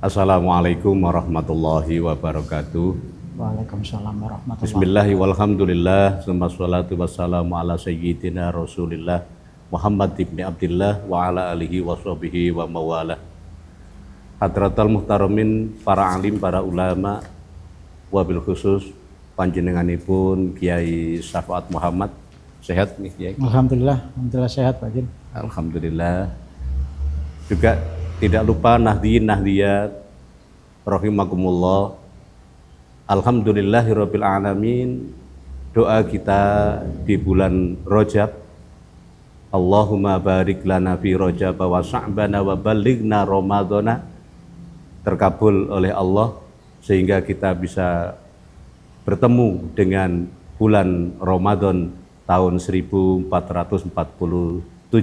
Assalamualaikum warahmatullahi wabarakatuh. Waalaikumsalam warahmatullahi Bismillahi walhamdulillah, wassalatu wassalamu ala sayyidina Rasulillah Muhammad ibn Abdillah wa ala alihi wa sahbihi wa mawalah. Hadratal muhtaramin, para alim, para ulama, wabil khusus panjenenganipun Kiai Syafaat Muhammad. Sehat nih Kiai? Alhamdulillah sehat Pak Jin. Alhamdulillah. Juga tidak lupa nahdiyin nahdiyat rahimakumullah. Alhamdulillahirabbil alamin. Doa kita di bulan Rajab, Allahumma barik lana fi Rajab wa Sya'bana wa ballighna Ramadhana, terkabul oleh Allah sehingga kita bisa bertemu dengan bulan Ramadan tahun 1447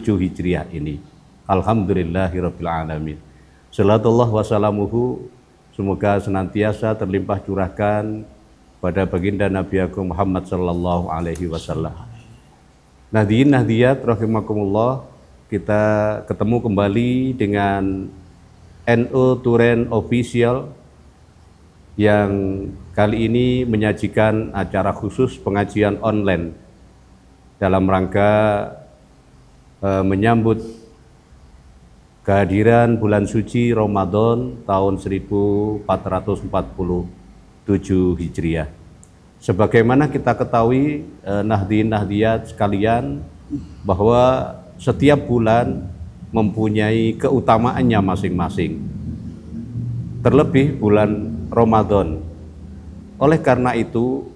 Hijriah ini. Alhamdulillahirabbil alamin. Salatullah wassalamuhu, semoga senantiasa terlimpah curahkan pada baginda Nabi Agung Muhammad sallallahu alaihi wasallam. Nahdiyin nahdiyat rahimakumullah, kita ketemu kembali dengan NU Turen Official yang kali ini menyajikan acara khusus pengajian online dalam rangka menyambut kehadiran bulan suci Ramadan tahun 1447 Hijriah. Sebagaimana kita ketahui nahdiyin nahdiyat sekalian, bahwa setiap bulan mempunyai keutamaannya masing-masing. Terlebih bulan Ramadan. Oleh karena itu,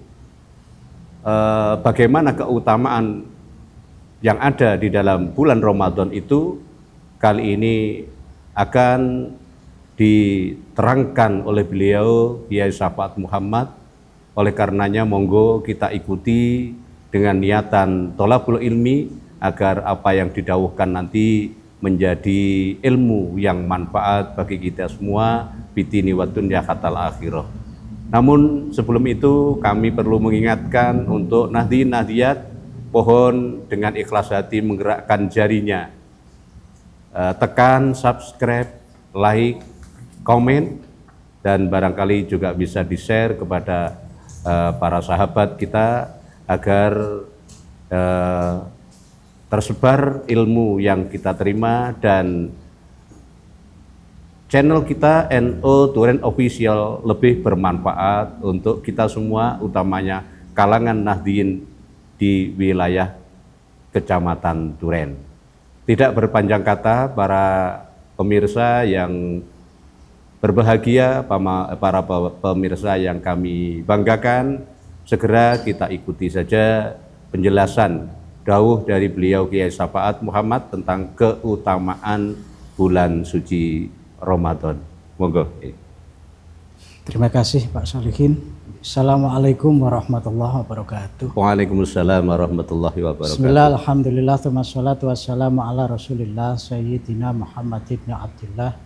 bagaimana keutamaan yang ada di dalam bulan Ramadan itu kali ini akan diterangkan oleh beliau Kiai Syafaat Muhammad. Oleh karenanya monggo kita ikuti dengan niatan tholabul ilmi agar apa yang didawuhkan nanti menjadi ilmu yang manfaat bagi kita semua bitini wa dunya hatal akhirah. Namun sebelum itu kami perlu mengingatkan untuk nahdiyin nahdiyat, pohon dengan ikhlas hati menggerakkan jarinya, tekan subscribe, like, komen, dan barangkali juga bisa di-share kepada para sahabat kita agar tersebar ilmu yang kita terima dan channel kita NU Turen Official lebih bermanfaat untuk kita semua, utamanya kalangan nahdiyin di wilayah Kecamatan Turen. Tidak berpanjang kata, para pemirsa yang berbahagia, para pemirsa yang kami banggakan, segera kita ikuti saja penjelasan dawuh dari beliau Kiai Syafaat Muhammad tentang keutamaan bulan suci Ramadan. Monggo. Terima kasih Pak Solihin. Assalamualaikum warahmatullahi wabarakatuh. Waalaikumsalam warahmatullahi wabarakatuh. Bismillah, alhamdulillah, wassalatu wassalamu ala rasulillah sayyidina Muhammad ibn Abdillah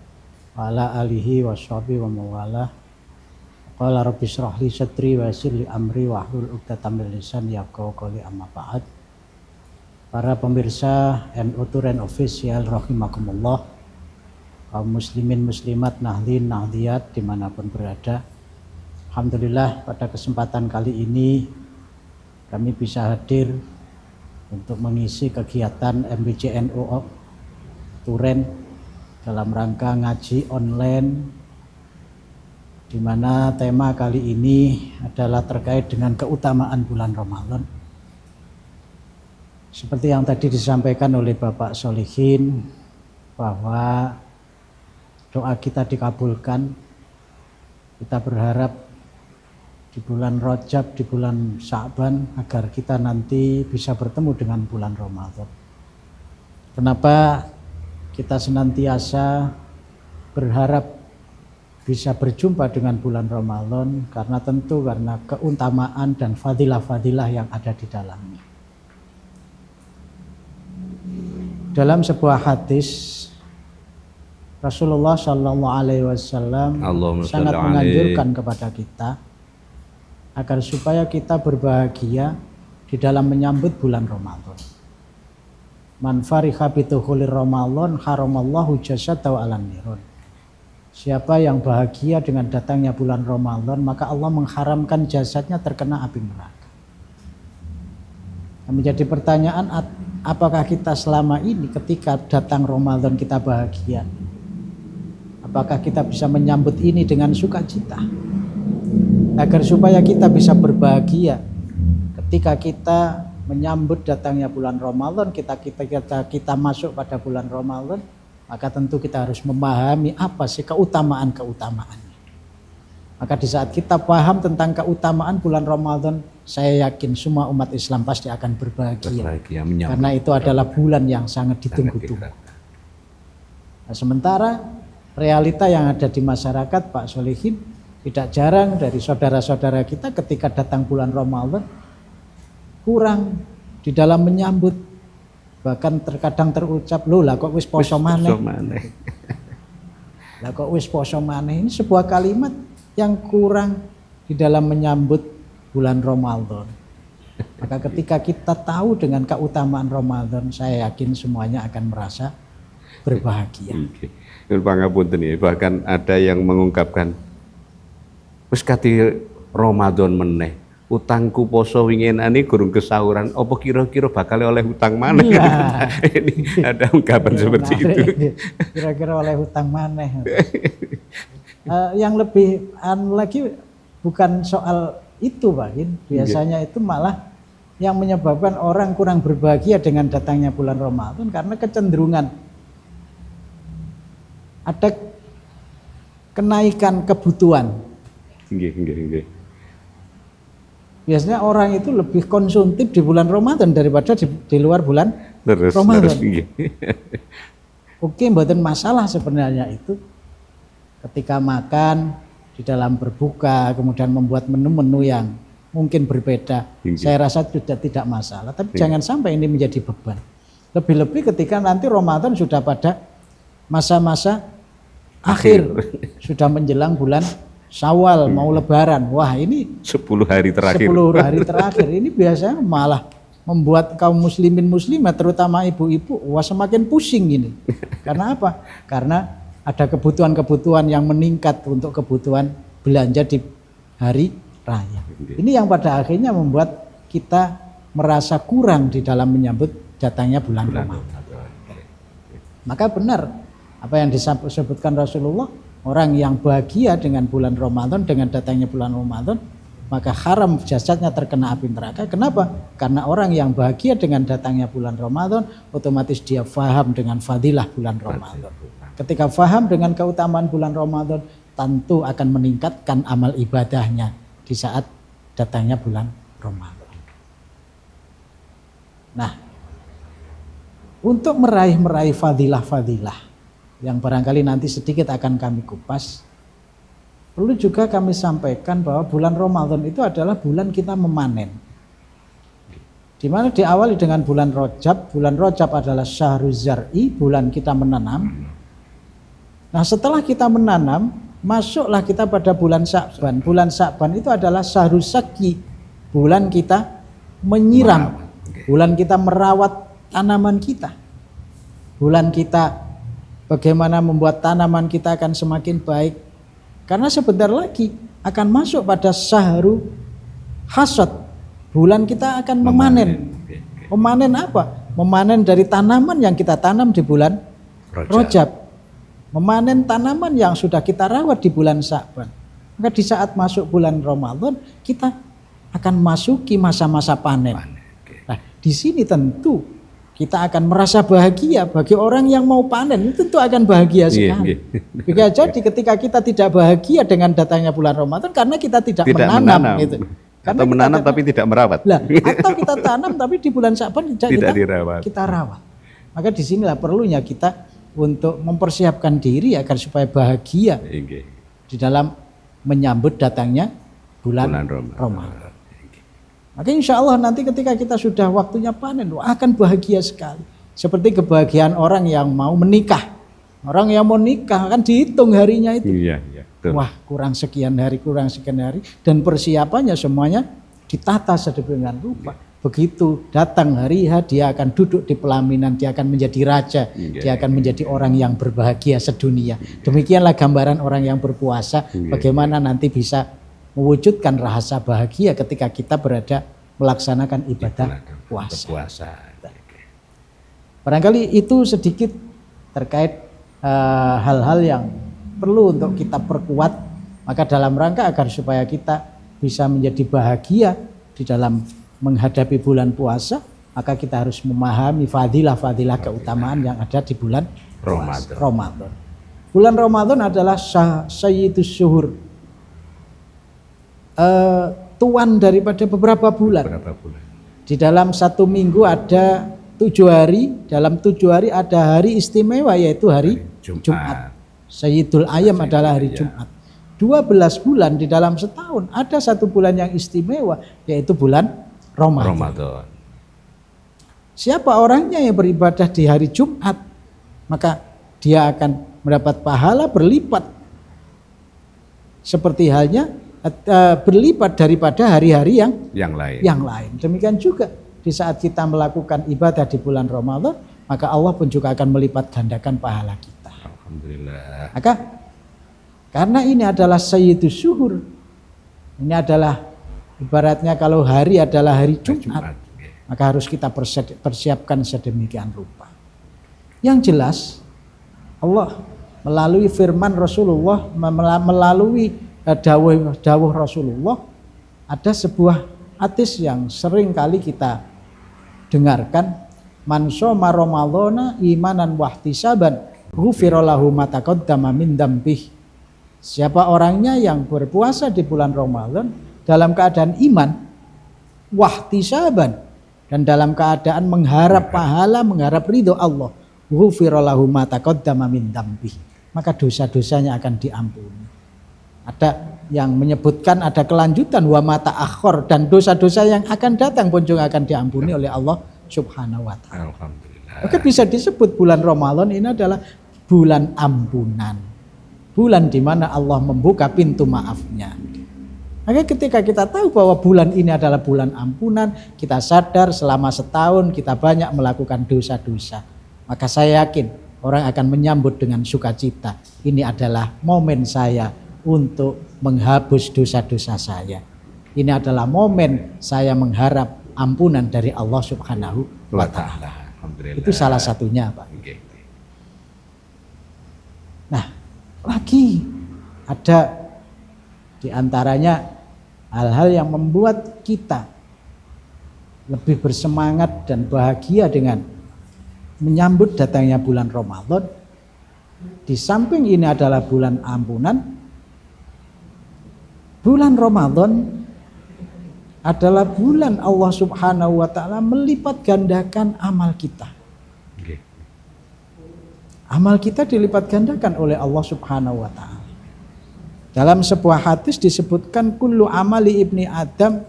wa ala alihi wa sahbihi wa mawalah. Qala rabbi shrah li sadri wa yassir li amri wa hlul 'uqdatam min lisani yafqahu qawli, amma ba'd. Para pemirsa NU Turen Official rahimakumullah, kaum muslimin muslimat, nahdiyin nahdiyat dimanapun berada. Alhamdulillah pada kesempatan kali ini kami bisa hadir untuk mengisi kegiatan MBCNU Turen dalam rangka ngaji online, di mana tema kali ini adalah terkait dengan keutamaan bulan Ramadan. Seperti yang tadi disampaikan oleh Bapak Solihin, bahwa doa kita dikabulkan. Kita berharap di bulan Rajab, di bulan Sya'ban, agar kita nanti bisa bertemu dengan bulan Ramadan. Kenapa kita senantiasa berharap bisa berjumpa dengan bulan Ramadan? Karena tentu karena keutamaan dan fadilah-fadilah yang ada di dalamnya. Dalam sebuah hadis, Rasulullah Shallallahu Alaihi Wasallam sangat menganjurkan kepada kita agar supaya kita berbahagia di dalam menyambut bulan Ramadan. Man fariha bituhulir Ramadan haramallahu jasadahu alan nirun. Siapa yang bahagia dengan datangnya bulan Ramadan, maka Allah mengharamkan jasadnya terkena api neraka. Menjadi pertanyaan, apakah kita selama ini ketika datang Ramadan kita bahagia? Apakah kita bisa menyambut ini dengan sukacita? Agar supaya kita bisa berbahagia ketika kita menyambut datangnya bulan Ramadan, kita masuk pada bulan Ramadan, maka tentu kita harus memahami apa sih keutamaan-keutamaannya. Maka di saat kita paham tentang keutamaan bulan Ramadan, saya yakin semua umat Islam pasti akan berbahagia. Karena itu adalah bulan yang sangat ditunggu-tunggu. Nah, sementara realita yang ada di masyarakat, Pak Solihin, tidak jarang dari saudara-saudara kita ketika datang bulan Ramadan kurang di dalam menyambut, bahkan terkadang terucap, loh lah kok wis poso maneh. Lah kok wis poso maneh, ini sebuah kalimat yang kurang di dalam menyambut bulan Ramadan. Maka ketika kita tahu dengan keutamaan Ramadan, saya yakin semuanya akan merasa berbahagia. Pangapunten ya, bahkan ada yang mengungkapkan, wis kati Ramadan meneh, utangku poso winginane gurung kesahuran, apa kira-kira bakal oleh utang mana? Iya. Ini ada ungkapan seperti itu. Kira-kira oleh utang maneh. Yang lebih lagi bukan soal itu, Pak. Biasanya itu malah yang menyebabkan orang kurang berbahagia dengan datangnya bulan Ramadan karena kecenderungan ada kenaikan kebutuhan. Biasanya orang itu lebih konsumtif di bulan Ramadan daripada di luar bulan Ramadan. Oke, mboten masalah sebenarnya itu. Ketika makan, di dalam berbuka, kemudian membuat menu-menu yang mungkin berbeda, saya rasa sudah tidak masalah. Tapi jangan sampai ini menjadi beban. Lebih-lebih ketika nanti Ramadan sudah pada masa-masa akhir, sudah menjelang bulan Syawal, mau Lebaran. Wah, ini 10 hari terakhir. 10 hari terakhir ini biasanya malah membuat kaum muslimin muslimat, terutama ibu-ibu, wah semakin pusing ini. Karena apa? Karena ada kebutuhan-kebutuhan yang meningkat untuk kebutuhan belanja di hari raya. Ini yang pada akhirnya membuat kita merasa kurang di dalam menyambut datangnya bulan Ramadan. Maka benar apa yang disebutkan Rasulullah, orang yang bahagia dengan bulan Ramadan, dengan datangnya bulan Ramadan, maka haram jasadnya terkena api neraka. Kenapa? Karena orang yang bahagia dengan datangnya bulan Ramadan, otomatis dia faham dengan fadilah bulan Ramadan. Ketika faham dengan keutamaan bulan Ramadan, tentu akan meningkatkan amal ibadahnya di saat datangnya bulan Ramadan. Nah, untuk meraih fadilah-fadilah yang barangkali nanti sedikit akan kami kupas, perlu juga kami sampaikan bahwa bulan Ramadan itu adalah bulan kita memanen. Di mana diawali dengan bulan Rajab. Bulan Rajab adalah syahruz zar'i, bulan kita menanam. Nah, setelah kita menanam, masuklah kita pada bulan Sya'ban. Bulan Sya'ban itu adalah syahruz saqi, bulan kita menyiram, bulan kita merawat tanaman kita. Bulan kita bagaimana membuat tanaman kita akan semakin baik. Karena sebentar lagi akan masuk pada syahrul hasad. Bulan kita akan memanen. Memanen apa? Memanen dari tanaman yang kita tanam di bulan Rajab. Memanen tanaman yang sudah kita rawat di bulan Sya'ban. Maka di saat masuk bulan Ramadan, kita akan masuki masa-masa panen. Nah, di sini tentu kita akan merasa bahagia. Bagi orang yang mau panen, tentu akan bahagia sekali. Bisa jadi ketika kita tidak bahagia dengan datangnya bulan Ramadan karena kita tidak menanam. Gitu. Karena atau menanam tapi tidak merawat. Lah, atau kita tanam tapi di bulan Sya'ban tidak dirawat. Kita rawat. Maka disinilah perlunya kita untuk mempersiapkan diri agar supaya bahagia di dalam menyambut datangnya bulan Ramadan. Maka insya Allah nanti ketika kita sudah waktunya panen, akan bahagia sekali. Seperti kebahagiaan orang yang mau menikah. Orang yang mau nikah akan dihitung harinya itu. Iya, wah, kurang sekian hari, dan persiapannya semuanya ditata sedemikian rupa. begitu datang hari H dia akan duduk di pelaminan, dia akan menjadi raja, dia akan menjadi orang yang berbahagia sedunia. Demikianlah gambaran orang yang berpuasa, bagaimana nanti bisa mewujudkan rasa bahagia ketika kita berada melaksanakan ibadah puasa. Barangkali itu sedikit terkait hal-hal yang perlu untuk kita perkuat, maka dalam rangka agar supaya kita bisa menjadi bahagia di dalam menghadapi bulan puasa, maka kita harus memahami fadilah-fadilah keutamaan yang ada di bulan Ramadan. Bulan Ramadan adalah sayyidus syuhur, tuan daripada beberapa bulan. Di dalam satu minggu ada 7 hari, dalam 7 hari ada hari istimewa yaitu hari Jumat. Sayyidul Ayyam adalah hari Jumat. 12 bulan di dalam setahun ada satu bulan yang istimewa yaitu bulan Ramadan. Siapa orangnya yang beribadah di hari Jumat, maka dia akan mendapat pahala berlipat seperti halnya berlipat daripada hari-hari yang lain. Demikian juga di saat kita melakukan ibadah di bulan Ramadan, maka Allah pun juga akan melipat gandakan pahala kita. Alhamdulillah. Maka karena ini adalah sayyidus syuhur, ini adalah ibaratnya kalau hari adalah hari Jumat, maka harus kita persiapkan sedemikian rupa. Yang jelas Allah melalui firman Rasulullah, melalui dawuh Rasulullah, ada sebuah hadis yang sering kali kita dengarkan, man shoma ramadhana imanan wahtisaban ghufira lahu ma taqaddama min dzambih. Siapa orangnya yang berpuasa di bulan Ramadan dalam keadaan iman, wahtisaban, dan dalam keadaan mengharap pahala, mengharap ridho Allah, ghufira lahu ma taqaddama min dzambih, maka dosa-dosanya akan diampuni. Ada yang menyebutkan ada kelanjutan wa ma ta'akhkhar, dan dosa-dosa yang akan datang pun juga akan diampuni oleh Allah Subhanahu wa taala. Alhamdulillah. Maka bisa disebut bulan Ramadan ini adalah bulan ampunan. Bulan di mana Allah membuka pintu maafnya. Maka ketika kita tahu bahwa bulan ini adalah bulan ampunan, kita sadar selama setahun kita banyak melakukan dosa-dosa. Maka saya yakin orang akan menyambut dengan sukacita. Ini adalah momen saya untuk menghapus dosa-dosa saya. Ini adalah momen saya mengharap ampunan dari Allah Subhanahu wa taala. Itu salah satunya, Pak. Nah, lagi ada di antaranya hal-hal yang membuat kita lebih bersemangat dan bahagia dengan menyambut datangnya bulan Ramadan. Di samping ini adalah bulan ampunan, bulan Ramadan adalah bulan Allah Subhanahu wa taala melipat gandakan amal kita. Amal kita dilipat gandakan oleh Allah Subhanahu wa taala. Dalam sebuah hadis disebutkan kullu amali ibni Adam,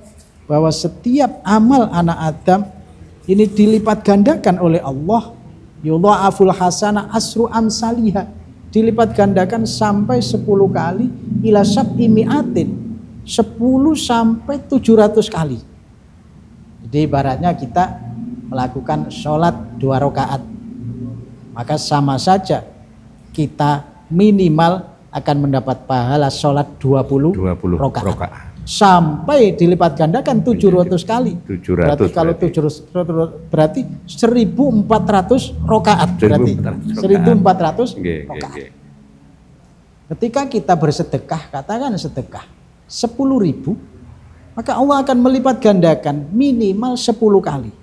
bahwa setiap amal anak Adam ini dilipat gandakan oleh Allah. Yudha'aful hasanah asru amsalihah, dilipat gandakan sampai 10 kali, ila sab'i mi'atin, 10 sampai 700 kali. Jadi ibaratnya kita melakukan sholat 2 rakaat, maka sama saja kita minimal akan mendapat pahala sholat 20 rakaat. Sampai dilipat gandakan 700 kali. 700 berarti kalau 700 berarti 1400 rakaat berarti. 1400 rakaat. Ketika kita bersedekah, katakan sedekah 10.000, maka Allah akan melipat gandakan minimal 10 kali.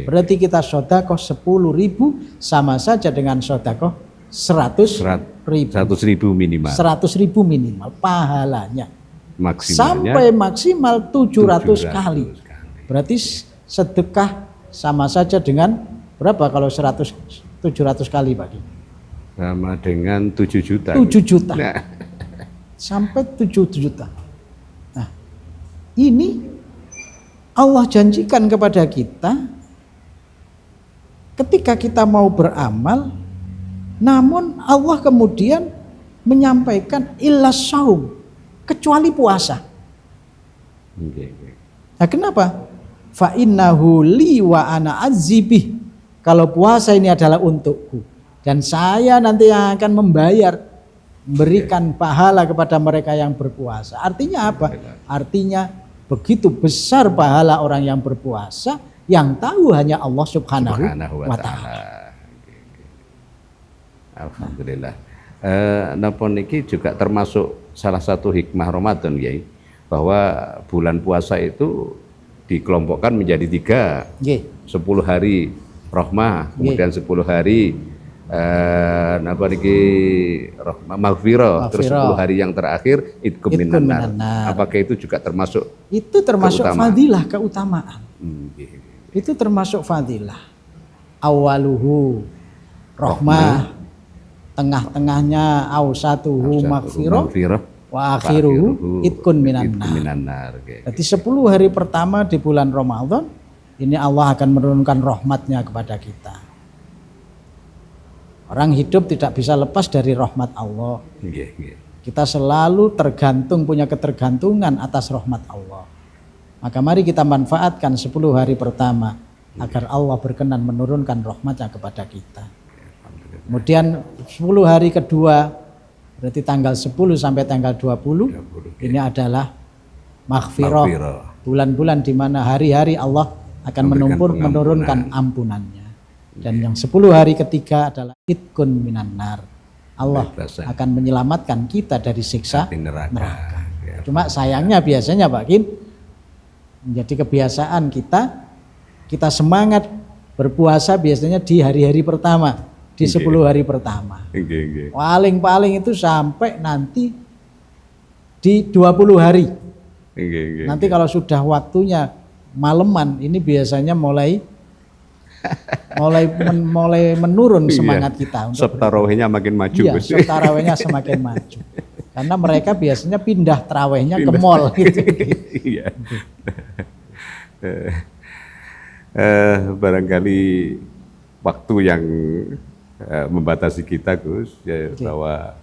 Berarti kita sedekah 10.000 sama saja dengan sedekah 100.000 minimal. 100.000 minimal pahalanya. Maksimalnya sampai maksimal 700 kali. Berarti sedekah sama saja dengan berapa kalau 700 kali, Pak? Sama dengan 7 juta. 7 juta. Nah. Sampai 7 juta. Nah, ini Allah janjikan kepada kita ketika kita mau beramal, namun Allah kemudian menyampaikan illa saum, kecuali puasa. Nah, kenapa? fa innahu li wa ana azibih. Kalau puasa ini adalah untukku dan saya nanti yang akan membayar, memberikan pahala kepada mereka yang berpuasa. Artinya apa? Artinya begitu besar pahala orang yang berpuasa, yang tahu hanya Allah Subhanahu wa Ta'ala. Alhamdulillah. Napa niki juga termasuk salah satu hikmah Ramadan, Kiai, bahwa bulan puasa itu dikelompokkan menjadi 3. 10 hari rahmah, kemudian 10 hari napa niki rahmah maghfirah, terus 10 hari yang terakhir itqum minan nar. Apakah itu juga termasuk? Itu termasuk fadilah, keutamaan. Itu termasuk fadilah. Awaluhu rahmah, tengah-tengahnya ausatuhu maghfirah, wa akhiruhu itqun minan nar. Jadi 10 hari pertama di bulan Ramadan ini Allah akan menurunkan rahmatnya kepada kita. Orang hidup tidak bisa lepas dari rahmat Allah. Kita selalu tergantung, punya ketergantungan atas rahmat Allah. Maka mari kita manfaatkan 10 hari pertama agar Allah berkenan menurunkan rahmatnya kepada kita. Kemudian 10 hari kedua, berarti tanggal 10 sampai tanggal 20, ini adalah maghfirah. Bulan-bulan di mana hari-hari Allah akan menurunkan ampunannya. Dan yang 10 hari ketiga adalah itqun minan nar. Allah akan menyelamatkan kita dari siksa neraka. Cuma sayangnya biasanya Pak Kim, menjadi kebiasaan kita semangat berpuasa biasanya di hari-hari pertama. Di 10 hari pertama. Paling-paling itu sampai nanti di 20 hari. Nanti kalau sudah waktunya maleman, ini biasanya mulai menurun semangat kita. Untuk tarawihnya makin maju. Iya, tarawihnya semakin maju. Karena mereka biasanya pindah tarawihnya ke mall gitu. Iya. Barangkali waktu yang membatasi kita, Gus, ya, bahwa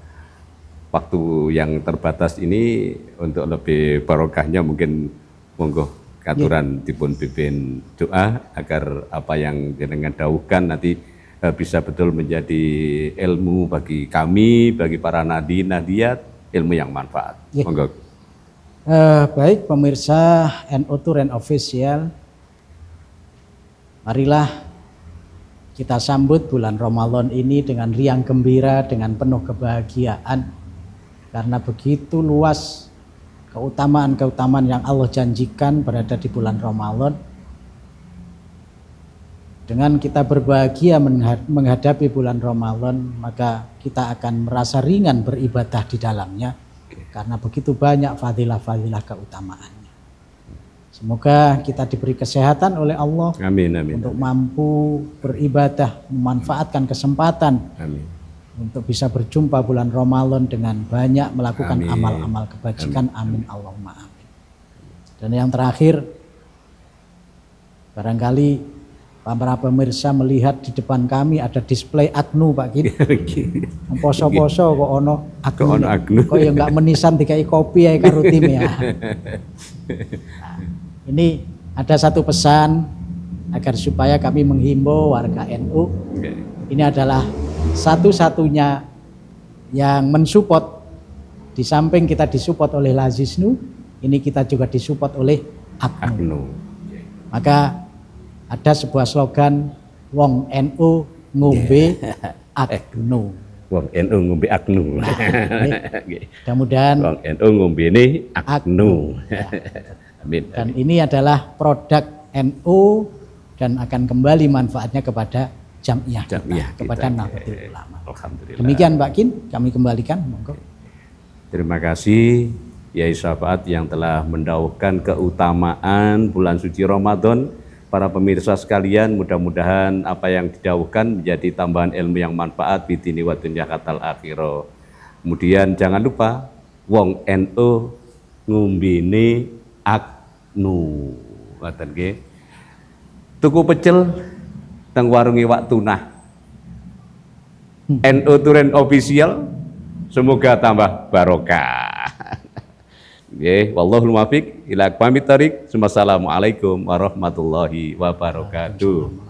waktu yang terbatas ini untuk lebih barokahnya mungkin monggo katuran dipun pimpin doa agar apa yang jenengan dawuhkan nanti bisa betul menjadi ilmu bagi kami, bagi para nadi nadiat, ilmu yang manfaat. Monggo. Baik pemirsa NU Turen Official, marilah kita sambut bulan Ramadan ini dengan riang gembira, dengan penuh kebahagiaan. Karena begitu luas keutamaan-keutamaan yang Allah janjikan berada di bulan Ramadan. Dengan kita berbahagia menghadapi bulan Ramadan, maka kita akan merasa ringan beribadah di dalamnya. Karena begitu banyak fadilah-fadilah keutamaannya. Semoga kita diberi kesehatan oleh Allah. Amin, amin, untuk mampu beribadah, memanfaatkan kesempatan. Amin. Untuk bisa berjumpa bulan Ramadan dengan banyak melakukan amal-amal kebajikan. Amin, Allahumma amin. Dan yang terakhir, barangkali para pemirsa melihat di depan kami ada display Agnu, Pak Gin. Poso-poso kok ono Agnu. Kok ya nggak menisan dikai kopi ya karo tim ya. Ini ada satu pesan agar supaya kami menghimbau warga NU. Ini adalah satu-satunya yang mensupport. Di samping kita disupport oleh Lazisnu, ini kita juga disupport oleh Agnu. Maka ada sebuah slogan, wong NU ngombe Agnu. Wong NU ngombe Agnu. Mudah-mudahan wong NU ngombe ini Agnu. Amin. Dan ini adalah produk NU dan akan kembali manfaatnya kepada jamiah kita, kepada Nahdlatul Ulama. Alhamdulillah. Demikian Pak Kin, kami kembalikan. Monggo. Terima kasih Yai Syafaat yang telah mendawuhkan keutamaan bulan suci Ramadan. Para pemirsa sekalian, mudah-mudahan apa yang didawuhkan menjadi tambahan ilmu yang manfaat bidini wa dunya katal akhirah. Kemudian jangan lupa wong NU ngumbine Agnu. Ngoten nggih. Tuku pecel teng warunge Wak Tunah. NU Turen Official, semoga tambah barokah. Wallahul muwaffiq ila aqwamit thoriq. Assalamualaikum warahmatullahi wabarakatuh.